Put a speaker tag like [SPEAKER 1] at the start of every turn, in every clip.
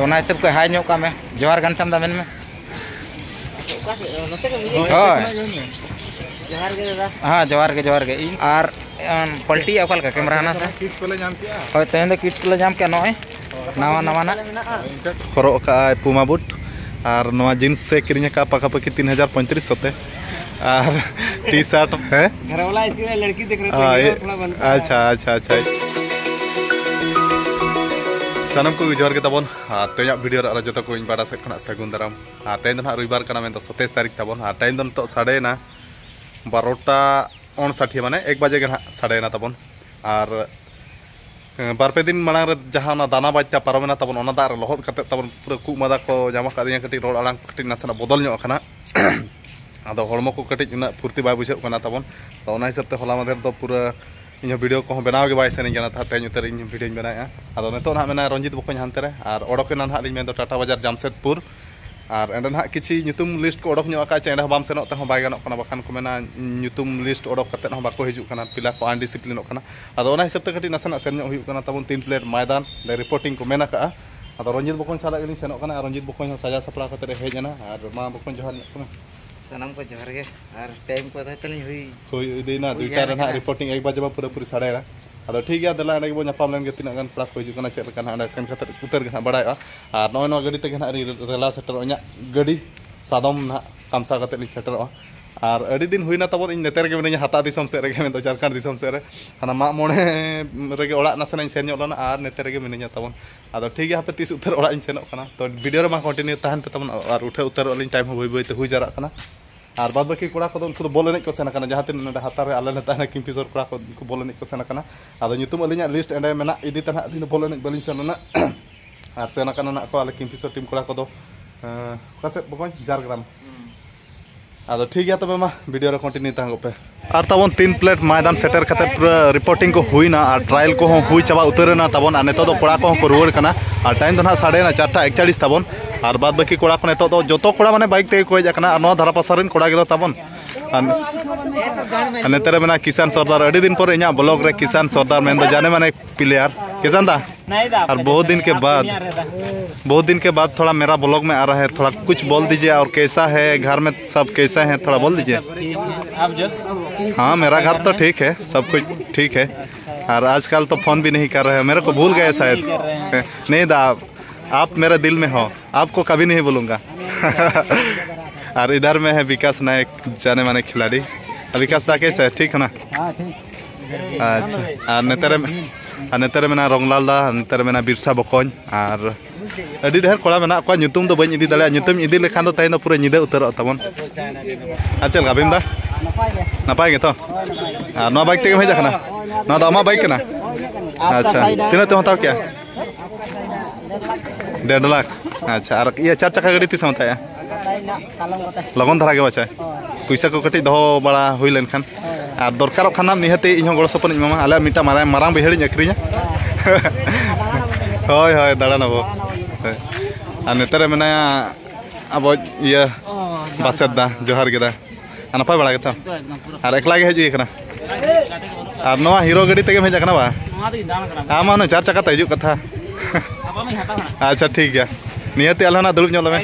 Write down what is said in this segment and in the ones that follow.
[SPEAKER 1] तो ना हिसाब को हाई ᱧᱚᱜ का में जोहार घनश्याम दा में हाँ जोहार के और पलटी अकल का कैमरा ना से
[SPEAKER 2] किट को ले नाम किया
[SPEAKER 1] होय तेन दो किट को नाम के नय नवा नवा ना
[SPEAKER 2] खरो का पुमा बूट और नवा जींस से किरिंग का पाका पाकी 3035 होते और टी शर्ट है
[SPEAKER 1] घर वाला इसके लड़की देख रहे थे थोड़ा बनता है
[SPEAKER 2] अच्छा सानम को जोहार के तबन तेज वीडियो जो को बाड़ा से सगुन दाराम तेज ना रविवार का मेन 27 तारीख तबन टाइम तो साढ़े ना 12:59 माने 1 बजे के साढ़े ना तबन और बारपे दिन मांग जहाँ दाना बाजता पारमेना तबन दाग लहद करते तबन पूरा कुक मादा को जामा कदिया कटी रोड आड़ांग कटी नासेना बदल ᱧᱚᱜ आदो हड़मो को कटी उना फुर्ती बाय बुझे तबन तो हिसाब से हला माधेर तो पूरा इन वीडियो को बनाव के बाय सेना तेज उतर इन वीडियो बनाया आदो नितो ना मेना रंजित बको हानते रे और ओडोकेना ना लिंग टाटा बाजार जामशेदपुर और एंड ना किसी ᱧᱩᱛᱩᱢ लिस्ट को ओडोक ᱧᱚᱜ चे बाम सेनों ते बाय गानोक कना बखान को मेना ᱧᱩᱛᱩᱢ लिस्ट ओडोक कते ना बाको हिजुक कना पिला को अनडिसिप्लिनोक कना आदो ओना हिसाब ते कटी नासेना सेन ᱧᱚᱜ हुयुक कना तबन 3 प्लेट मैदान ले रिपोर्टिंग को मेना का आदो रंजित बको साला गेलिं सेनोक कना रंजित बको सजा सपड़ा कते रे हेजना और मा बको जोहार कना
[SPEAKER 1] सनम को जोहार के और टाइम को तली
[SPEAKER 2] हुई देना दुईटा ना रिपोर्टिंग 1 बजे पूरा पूरी साढ़े अब ठीक है दला एंड नापाम लेन तीन गान कड़ा को हजना चेक सेन उतर के बड़ा और नॉ गाड़ी ते रेला सेटर गाड़ी सादम ना कामसा करते सेटर और अड़ी दिन हुईना तब इन नेतर के मिनी हाता दिसम से रेगे में झारखंड दिसम से हाना मा मोने रेगे ओड़ा नासेना सेन लेना और नेतर के मिनी तब अब ठीक है पे तीस उतर ओड़ा सेनों तो वीडियो मा कंटिन्यू तहन पे तब और उठे उतर टाइम बै बै हुई जारा और बाद बाकी कड़ा को उनको बोल एन को सेन जहाँ तीन हाथा आले ने किंगफिशर कड़ा को बोल एन को सेन अलिया लिस्ट एंड मेना इदी तना बोल एन बाली सेना और सेन को आले किंगफिशर टीम कड़ा को से बको झारग्राम अब ठीक है तब मा वीडियो रे कंटिन्यू तंगो पे और तबन 3 प्लेट मैदान सेटर करते पूरा रिपोर्टिंग को हुईना और ट्रायल को हुई चाबा उतरना तबन और नेतो कड़ा को रुआड़ कना और टाइम तो ना साढ़े 4:41 तबन और बाद बाकी कड़ा को नेतो जो कड़ा माने बाइक ते को हजना और धारा पासारिन कड़ा के तबन नेतर मेना किसान सरदार अड़ी दिन पर इना ब्लॉग रे किसान सरदार मेन दो जाने माने प्लेयर किसान दा और बहुत दिन के बाद थोड़ा मेरा ब्लॉग में आ रहा है थोड़ा कुछ बोल दीजिए और कैसा है घर में सब कैसा है थोड़ा बोल दीजिए हाँ मेरा घर तो ठीक है सब कुछ ठीक है और आजकल तो फोन भी नहीं कर रहे हैं मेरे को भूल गए शायद नहीं दा आप मेरे दिल में हो आपको कभी नहीं भूलूंगा और इधर में है विकास नायक जाने माने खिलाड़ी विकास दा कैसे है ठीक है ना अच्छा और नेतर में रंगलाल दा नेतर में बिरसा बकोन और अड़ी ढेर कड़ा में को ᱧᱩᱛᱩᱢ दो बई इदी दाड़ा ᱧᱩᱛᱩᱢ इदी लेखान तेज दो पूरा निदे उतर तबन अच्छा गाबिम दा नपाय गे तो और बाइक तेगे हेजा ना आमा बाइक ना अच्छा तीना ते हताव क्या 1.5 लाख अच्छा और ये 4 चक्का गाड़ी तीस हताया लगन धारा के बचा पैसा को कटी दो बड़ा हुई लेन खान और दरकार खाना निहते इन गड़ सपन इमामा आले मिटा मारांग बेहड़ी अक्रिया हय हय दाड़ानाबो और नेतर में अब ये बासेद दा जोहार के दा नपाय बड़ा तो और एकला के हजू कना और नवा हीरो गाड़ी तेगे हेजा बा आम 4 चक्का ते हजू कथा अच्छा ठीक है निहते आले ना दुड़ब ᱧᱚᱜ हय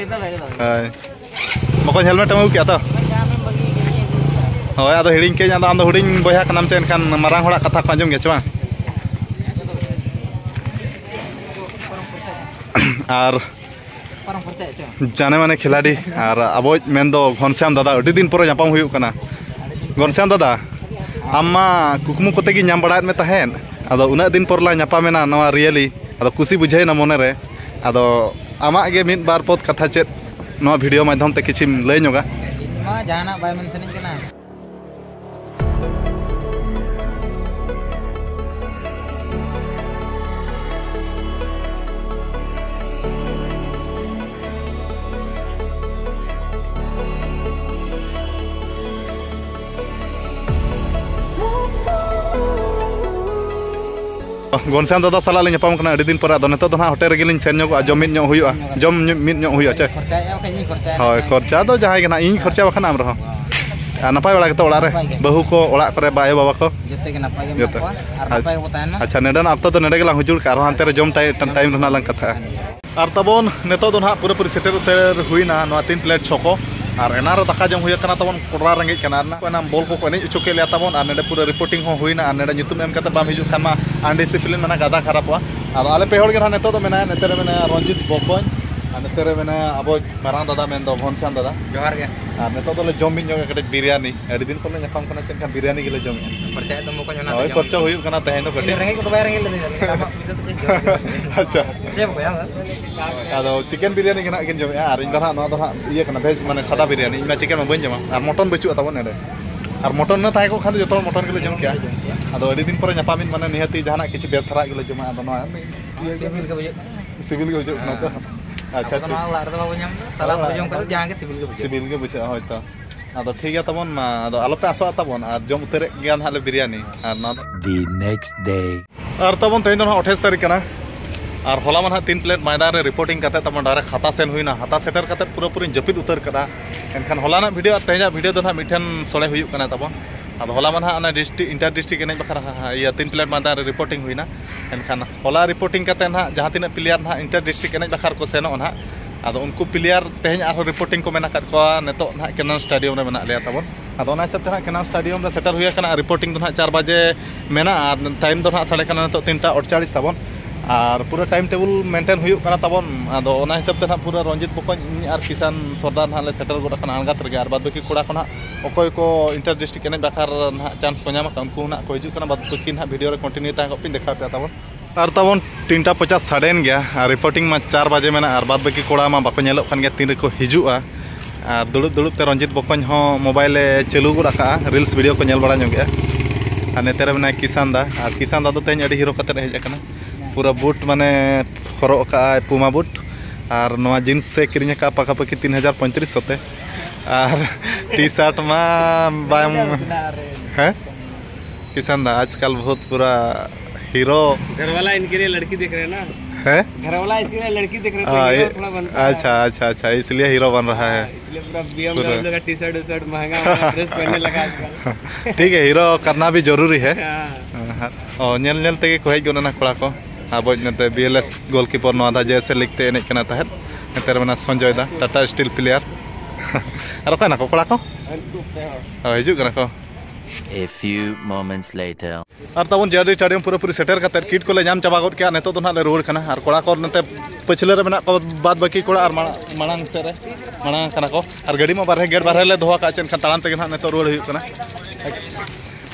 [SPEAKER 2] बको हेलमेट अगू क्या तो हय आदो हिड़िंग के आम दो हुडिंग बया कनाम चे एनखान मारांग हड़ा कथा को आंजम गया चे और जाने माने खिलाड़ी और अब मेन दो घनश्याम दादा अड़ी दिन पर नापाम हुयुक कना घनश्याम दादा आमा कुकमु कोते गी नाम बड़ात में तहेन आदो उना दिन पर ला नापामेना नवा रियली आदो खुशी बुझाइना मने रे आदो आमा गे मिद बार पद कथा चेत नवा वीडियो माध्यम ते किछिम लय ᱧᱚᱜᱟ
[SPEAKER 1] मा जाना बाय मन सनिन कना
[SPEAKER 2] घनश्याम दादा साला लिंग नापाम कना अड़ी दिन पर नेतो तो ना होटल रेगिलिंग सेन ᱧᱚᱜ जम मिद ᱧᱚᱜ हुयुआ जम मिद ᱧᱚᱜ हुयुआ चे हय खर्चा दो जहां गेना इन खर्चा बखान आम रहो नपाय बड़ा तो ओड़ा रे बहु को ओड़ा करे बायो बाबा को
[SPEAKER 1] जते के नपाय गे मेना को आर नपाय के बतायना
[SPEAKER 2] अच्छा नेडा ना अब तो नेडा गेला हुजुर का हानते रे जम टाइम रना लंग कथा और तबन नेतो दो ना पूरा पूरी सेटर उतर हुईना 3 प्लेट छको और एनार दाका जम हुई कना तबन कोड़ा रेंगे कना ना बॉल को एने चुके लिया तबन और नेडे पूरा रिपोर्टिंग हो हुईना और नेडे ᱧᱩᱛᱩᱢ एम कते बाम हिजु खान अनडिसिप्लिन मना गादा खराबवा और आले पे होड़ के नेतो दो मेना नेतरे मेना रंजित बकन और नेतरे मेना अब मारांग दादा मेन दो घनश्याम दादा
[SPEAKER 1] जोहार के
[SPEAKER 2] और नेतो दोले जम बिन जोगे कटे बिरयानी अड़ी दिन कोले ñapam kana चेन बिरयानी गिले जम
[SPEAKER 1] परचाय दम को जना
[SPEAKER 2] ओय खर्चा हुई कना तहेन दो कटे
[SPEAKER 1] रेंगे को बाय रेंगे ले तामा पिसे तो जो
[SPEAKER 2] अच्छा
[SPEAKER 1] से को या
[SPEAKER 2] आदो चिकन बिरयानी कना किन जम और इन दरा नो दरा इया कना भेज माने सादा बिरयानी इमा चिकन में बन जमा और मटन बचु तबन नेडे और मटन न ताय को खान जो मटन के जम क्या आदो अड़ी दिन पर ñapamin माने निहती जहाना किछि बेस धरा के जमा आदो नो सिविल के बजु न तो अच्छा
[SPEAKER 1] तो ना लार दो बाबू ñam सलाद बजम कर जहां के
[SPEAKER 2] सिविल के बुझा होयतो आदो ठीक है तबन आदो आलो पे आसो तबन और जम उतरे ज्ञान हाले बिरयानी और ना
[SPEAKER 3] The next day.
[SPEAKER 2] और तबन तेन 28 तारीख कना और होला मन 3 प्लेट मैदान रे रिपोर्टिंग करते तबन डायरेक्ट खाता सेन हुईना खाता सेटर करते पूरा पूरी जपित उतर कदा एनखान होला ना वीडियो तेजा वीडियो दो ना मिठन सोले हुई कना तबन अब होला मन ना डिस्ट्रिक्ट इंटर डिस्ट्रिक्ट एने बखरा या 3 प्लेट मैदान रे रिपोर्टिंग हुईना एनखान होला रिपोर्टिंग करते ना जहां तीन प्लेयर ना इंटर डिस्ट्रिक्ट एने बखर को सेनो ना आदो उनको प्लेयर तेज आरो रिपोर्टिंग को मेना कर को नेतो ना केनन स्टेडियम रे मेना लिया तबन आदो ना सब तना केनन स्टेडियम रे सेटर हुई कना रिपोर्टिंग दो ना 4 बजे मेना और टाइम दो ना साढ़े कना तो 3:48 तबन और पूरा टाइम टेबल मेंटेन हुई कना तबन आदो ना हिसाब तना पूरा रंजित बकन और किसान सरदार ना ले सेटर गोडा कना आंगात रे और बाद बाकी कोड़ा कना ओकोय को इंटर डिस्ट्रिक्ट एने बखर ना चांस को नामा उनको ना को हिजु कना बाद बाकी ना वीडियो रे कंटिन्यू ता को पिन देखा पे तबन और तबन 3:50 साडेन गया और रिपोर्टिंग में 4 बजे में और बाद बाकी कोड़ा में बाको नेलो खान गया 3 को हिजुआ और दुड़ुब दुड़ुब ते रंजित बकन हो मोबाइल चालू गोड़ा का रील्स वीडियो को नेल बड़ा ᱧᱚᱜ गया और नेतेरे में किसान दा तो तेज अड़ी हीरो कते हेज कना पूरा बूट माने हरो का पुमा बूट और नवा जीन्स से किरिंग का पाका पाकी 3035 होते और टी शर्ट में बाम है किसान दा आजकल बहुत पूरा हीरो
[SPEAKER 4] घर वाला इनके लिए लड़की देख रहे हैं ना
[SPEAKER 2] है
[SPEAKER 4] घर वाला इसके लिए लड़की देख रहे हैं तो थोड़ा बनता है।
[SPEAKER 2] अच्छा अच्छा अच्छा इसलिए हीरो बन रहा है
[SPEAKER 4] इसलिए पूरा BMW का टी शर्ट महंगा ड्रेस पहनने लगा आजकल।
[SPEAKER 2] ठीक है हीरो करना भी जरूरी है
[SPEAKER 4] हाँ।
[SPEAKER 2] और नेल नेल तेगे को हेज गोना कोड़ा को अब नते BLS गोलकीपर नोदा जैसे लिखते एने कना तहत नेतर मना संजय दा टाटा स्टील प्लेयर और कना को कोड़ा को हिजु कना को
[SPEAKER 3] A few moments later.
[SPEAKER 2] और तबन जेडी स्टेडियम पूरा पूरी सेटर करते किट को ले जाम चाबा गद के नेतो तो ना ले रोड कना और कोड़ा को नते पछले रे मेना को बाद बाकी कोड़ा और मांग से रे मांग कना को और गाड़ी में बारहे गेट बारहे ले दोहा का चेन खतालान ते ना नेतो रोड हुई कना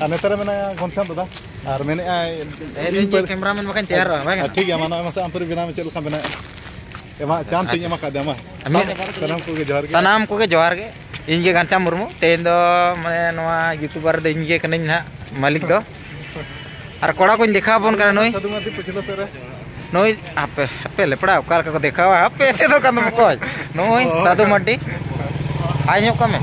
[SPEAKER 2] और नेतरे मेना घनश्याम दादा और मैंने
[SPEAKER 1] ए कैमरामैन मकन तैयार हो भाई
[SPEAKER 2] ठीक है माना मसा हम पूरी बिना में चल का बना एमा चांस इन एमा का देमा
[SPEAKER 1] सनाम को के जोहार के इनके घनश्याम मुर्मू तेन दो माने नवा यूट्यूबर दे इनके कने ना मालिक दो और कोड़ा को देखा बन कर नोई नोई आपे आपे लेपड़ा काल का को देखा आपे से तो कदम को नोई साधु मड्डी आय ᱧᱚᱜ कमे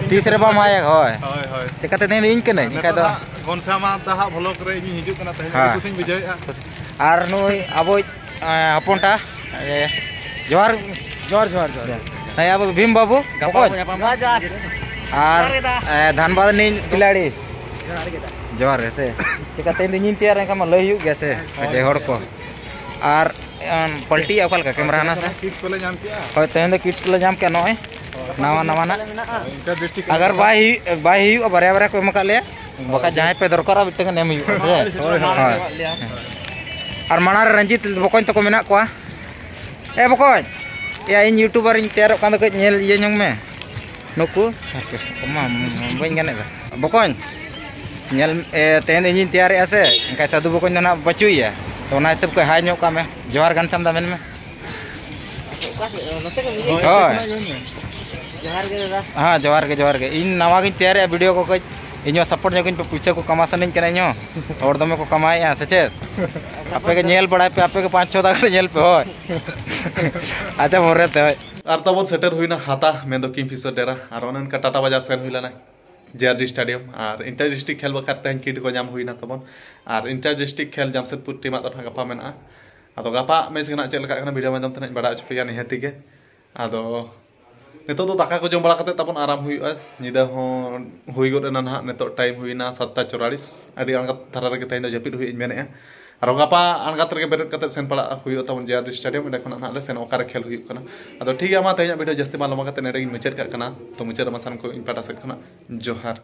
[SPEAKER 1] तीस रे बाम आया होय होय चेकाते ने इन कने निका दो
[SPEAKER 2] घनश्याम दाहा ब्लॉग रे इन हिजु कना तहे कुसिन बिजय
[SPEAKER 1] और नोई अबो हपनटा जोहार जोहार जोहार जोहार है अब भीम बाबू और धनबाद नी खिलाड़ी जोहार से चिकाते इन तैयार का लय हुई गया से जे हड़ को और पलटी अकल का कैमरा ना से
[SPEAKER 2] किट को ले जाम किया
[SPEAKER 1] होय तेन किट को ले जाम के नय नवा नवा ना अगर बाय हुई बारे बारे को मका ले बका जहां पे दरकार बिटंग नेम हुई और माना रंजित बकन तो को मेना को ए बकन या इन यूट्यूबर इन तैयार कान को नेल ये ñong में नुकु मा बइन गने बकन नेल तेन इन तैयार ऐसे इनका साधु बकन ना बचुई है तो ना सब को हाय ñok का में जोहार घनश्याम दा मेन में हाँ जोहार के इन नवा गिन तैयार वीडियो को इन सपोर्ट जो पे पैसा को कमा सनी कना और दमे को कमाए सचे आपे के नेल बड़ा पे आपे के 5-6 तक नेल पे हो अच्छा मोरे ते
[SPEAKER 2] और तब सेटर हुईना हाता में दो किम फिसर डेरा और उनन का टाटा बाजार सेन हुईला ना JRD स्टेडियम और इंटर डिस्ट्रिक्ट खेल बखत तेन किट को जाम हुईना तब और इंटर डिस्ट्रिक्ट खेल जमशेदपुर टीम तो गपा मेना अदो गपा मैच गना चल का वीडियो में तने बड़ा चुपिया निहती के अदो नितो तो दाका को जम बड़ा करते तबन आराम हुई निदा हो हुई गोना ना नितो टाइम हुईना 7:44 अड़ी अंगा धारा रे तेन जपिद हुई मेने और गापा अनगात रे बेरत कते सेन पड़ा हुयो तबन जेआर स्टेडियम एंड खना हाले सेन ओकारे खेल हुयो कना अदो ठीक है मा तेज वीडियो जस्ती मालूम कते नेरे मुचाद का कना तो मुचाद मासान को इन पाटा से कना जोहार।